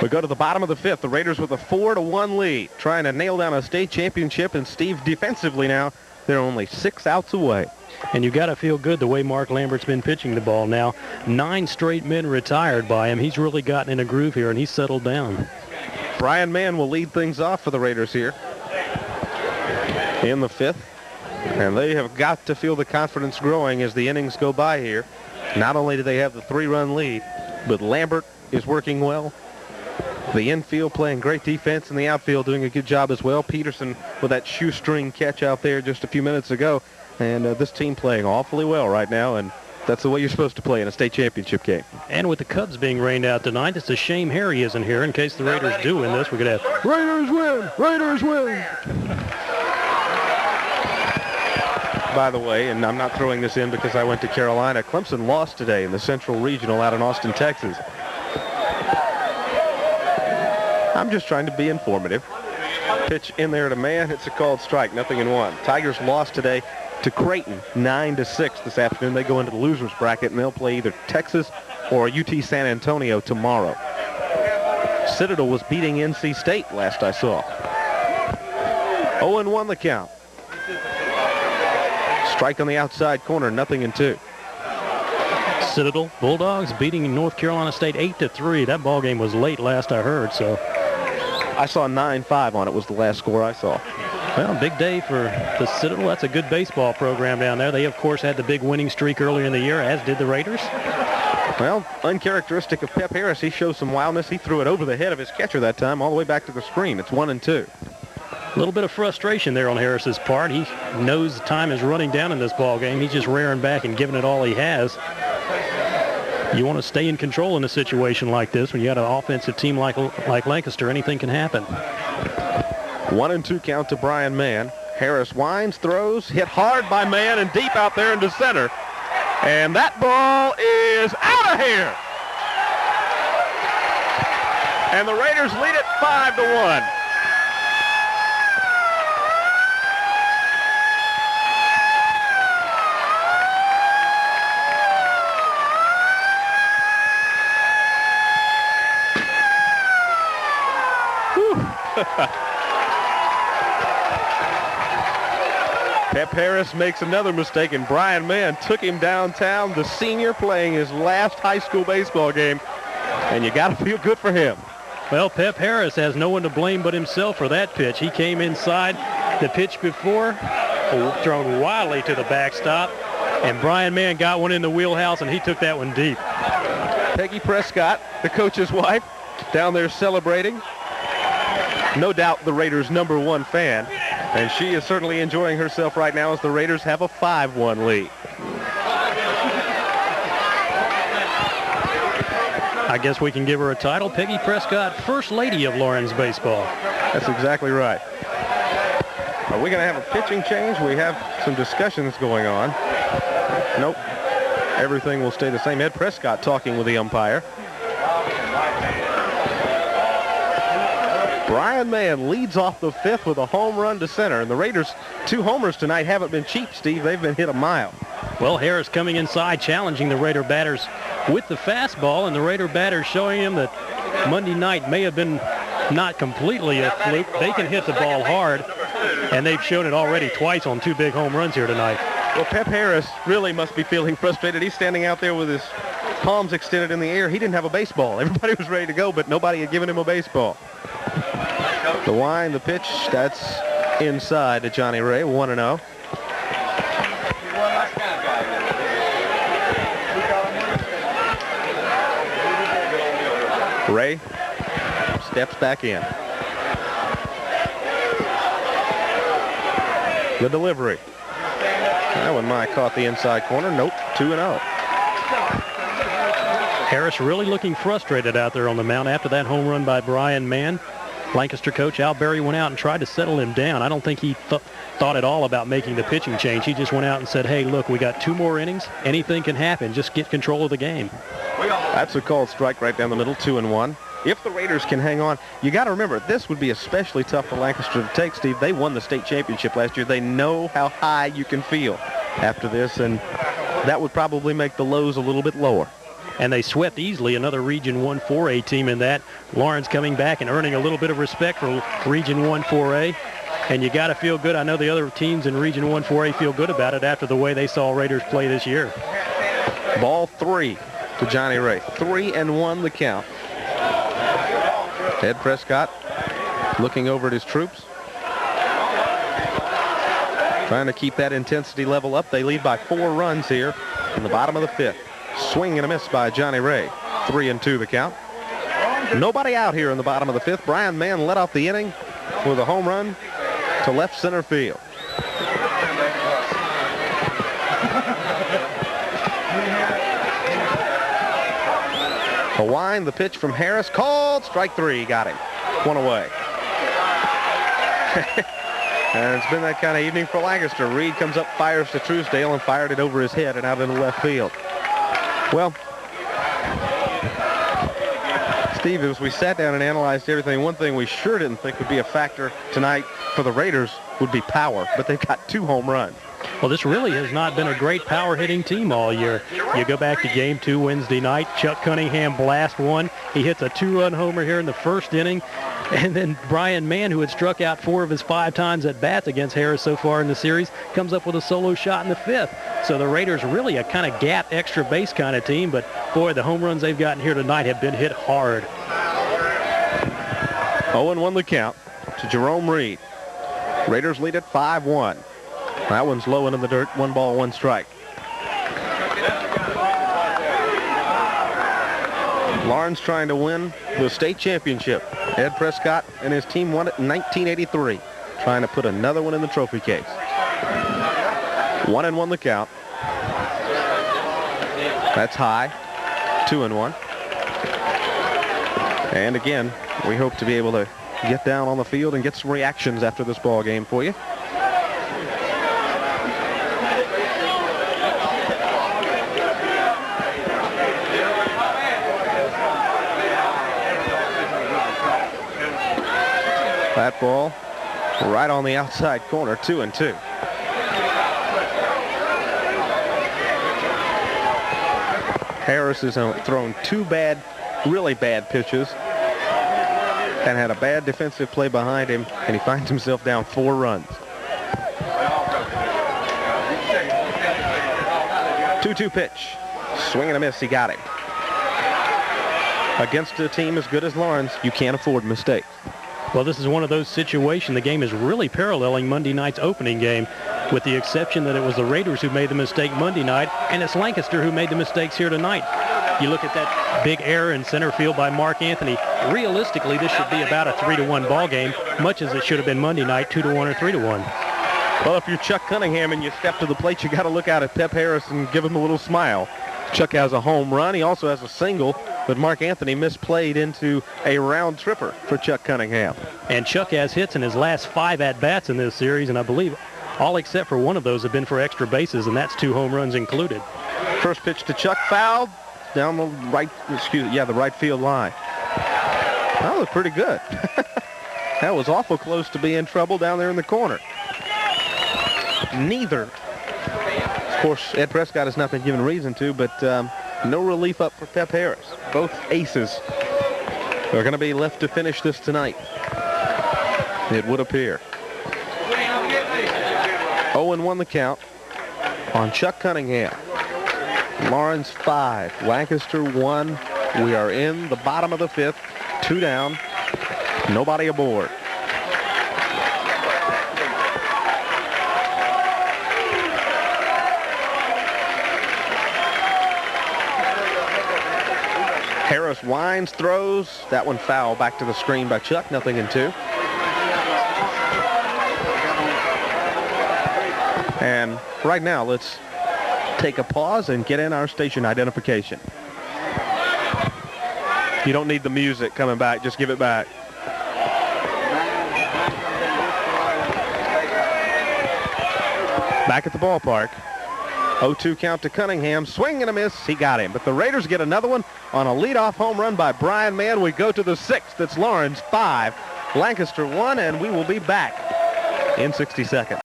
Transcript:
We go to the bottom of the fifth. The Raiders with a 4-1 lead, trying to nail down a state championship. And Steve, defensively now, they're only 6 outs away. And you got to feel good the way Mark Lambert's been pitching the ball now. 9 straight men retired by him. He's really gotten in a groove here, and he's settled down. Brian Mann will lead things off for the Raiders here in the fifth. And they have got to feel the confidence growing as the innings go by here. Not only do they have the 3-run lead, but Lambert is working well. The infield playing great defense, and the outfield doing a good job as well. Peterson with that shoestring catch out there just a few minutes ago. And this team playing awfully well right now, and that's the way you're supposed to play in a state championship game. And with the Cubs being rained out tonight, it's a shame Harry isn't here. In case the Raiders do win this, we could have Raiders win! Raiders win! By the way, and I'm not throwing this in because I went to Carolina, Clemson lost today in the Central Regional out in Austin, Texas. I'm just trying to be informative. Pitch in there to man. It's a called strike. 0-1. Tigers lost today to Creighton 9-6 this afternoon. They go into the losers bracket, and they'll play either Texas or UT San Antonio tomorrow. Citadel was beating NC State last I saw. 0-1 the count. Strike on the outside corner. 0-2. Citadel Bulldogs beating North Carolina State 8-3. That ball game was late last I heard, so I saw 9-5 on it was the last score I saw. Well, big day for the Citadel. That's a good baseball program down there. They, of course, had the big winning streak earlier in the year, as did the Raiders. Well, uncharacteristic of Pep Harris, he shows some wildness. He threw it over the head of his catcher that time, all the way back to the screen. It's 1-2. A little bit of frustration there on Harris's part. He knows the time is running down in this ball game. He's just rearing back and giving it all he has. You want to stay in control in a situation like this. When you got an offensive team like Lancaster, anything can happen. 1-2 count to Brian Mann. Harris winds, throws, hit hard by Mann and deep out there into center. And that ball is out of here. And the Raiders lead it 5-1. Pep Harris makes another mistake, and Brian Mann took him downtown, the senior playing his last high school baseball game, and you got to feel good for him. Well, Pep Harris has no one to blame but himself for that pitch. He came inside the pitch before, thrown wildly to the backstop, and Brian Mann got one in the wheelhouse, and he took that one deep. Peggy Prescott, the coach's wife, down there celebrating. No doubt the Raiders' #1 fan, and she is certainly enjoying herself right now as the Raiders have a 5-1 lead. I guess we can give her a title. Peggy Prescott, First Lady of Lawrence baseball. That's exactly right. Are we going to have a pitching change? We have some discussions going on. Nope. Everything will stay the same. Ed Prescott talking with the umpire. Brian Mann leads off the fifth with a home run to center. And the Raiders' 2 homers tonight haven't been cheap, Steve. They've been hit a mile. Well, Harris coming inside, challenging the Raider batters with the fastball, and the Raider batters showing him that Monday night may have been not completely a fluke. They can hit the ball hard, and they've shown it already twice on 2 big home runs here tonight. Well, Pep Harris really must be feeling frustrated. He's standing out there with his palms extended in the air. He didn't have a baseball. Everybody was ready to go, but nobody had given him a baseball. The wind, the pitch, that's inside to Johnny Ray, 1-0. Ray steps back in. The delivery. That one might have caught the inside corner. Nope, 2-0. Harris really looking frustrated out there on the mound after that home run by Brian Mann. Lancaster coach Al Berry went out and tried to settle him down. I don't think he thought at all about making the pitching change. He just went out and said, hey, look, we got 2 more innings. Anything can happen. Just get control of the game. That's a called strike right down the middle, 2-1. If the Raiders can hang on, you got to remember, this would be especially tough for Lancaster to take, Steve. They won the state championship last year. They know how high you can feel after this, and that would probably make the lows a little bit lower. and they swept easily another Region 1 4A team in that. Lawrence coming back and earning a little bit of respect for Region 1 4A. And you got to feel good. I know the other teams in Region 1 4A feel good about it after the way they saw Raiders play this year. Ball 3 to Johnny Ray. 3-1 the count. Ed Prescott looking over at his troops, trying to keep that intensity level up. They lead by 4 runs here in the bottom of the 5th. Swing and a miss by Johnny Ray. 3-2 the count. Nobody out here in the bottom of the 5th. Brian Mann led off the inning with a home run to left center field. A wind, the pitch from Harris, called, strike 3, got him. 1 away. And it's been that kind of evening for Lancaster. Reed comes up, fires to Truesdale, and fired it over his head and out into left field. Well, Steve, as we sat down and analyzed everything, one thing we sure didn't think would be a factor tonight for the Raiders would be power, but they've got 2 home runs. Well, this really has not been a great power-hitting team all year. You go back to Game 2 Wednesday night. Chuck Cunningham blast one. He hits a 2-run homer here in the first inning. And then Brian Mann, who had struck out 4 of his 5 times at bats against Harris so far in the series, comes up with a solo shot in the 5th. So the Raiders really a kind of gap, extra base kind of team. But, boy, the home runs they've gotten here tonight have been hit hard. 0-1 the count to Jerome Reed. Raiders lead at 5-1. That one's low and in the dirt. 1 ball, 1 strike. Lawrence trying to win the state championship. Ed Prescott and his team won it in 1983. Trying to put another one in the trophy case. 1-1 the count. That's high. 2-1. And again, we hope to be able to get down on the field and get some reactions after this ball game for you. That ball right on the outside corner, 2-2. Harris has thrown 2 really bad pitches and had a bad defensive play behind him, and he finds himself down 4 runs. 2-2 pitch. Swing and a miss. He got him. Against a team as good as Lawrence, you can't afford mistakes. Well, this is one of those situations. The game is really paralleling Monday night's opening game, with the exception that it was the Raiders who made the mistake Monday night, and it's Lancaster who made the mistakes here tonight. You look at that big error in center field by Mark Anthony. Realistically, this should be about a 3-1 ball game, much as it should have been Monday night, 2-1 or 3-1. Well, if you're Chuck Cunningham and you step to the plate, you got to look out at Pep Harris and give him a little smile. Chuck has a home run. He also has a single, but Mark Anthony misplayed into a round tripper for Chuck Cunningham. And Chuck has hits in his last 5 at-bats in this series, and I believe all except for one of those have been for extra bases, and that's 2 home runs included. First pitch to Chuck, fouled down the right, the right field line. That was pretty good. That was awful close to being in trouble down there in the corner. Neither. Of course, Ed Prescott has not been given reason to, but no relief up for Pep Harris. Both aces are going to be left to finish this tonight, it would appear. 0-1 the count on Chuck Cunningham. Lawrence 5, Lancaster 1. We are in the bottom of the 5th, 2 down, nobody aboard. Harris winds, throws. That one foul back to the screen by Chuck. 0-2. And right now, let's take a pause and get in our station identification. You don't need the music coming back. Just give it back. Back at the ballpark. 0-2 count to Cunningham. Swing and a miss. He got him. But the Raiders get another one on a leadoff home run by Brian Mann. We go to the 6th. It's Lawrence 5, Lancaster 1, and we will be back in 60 seconds.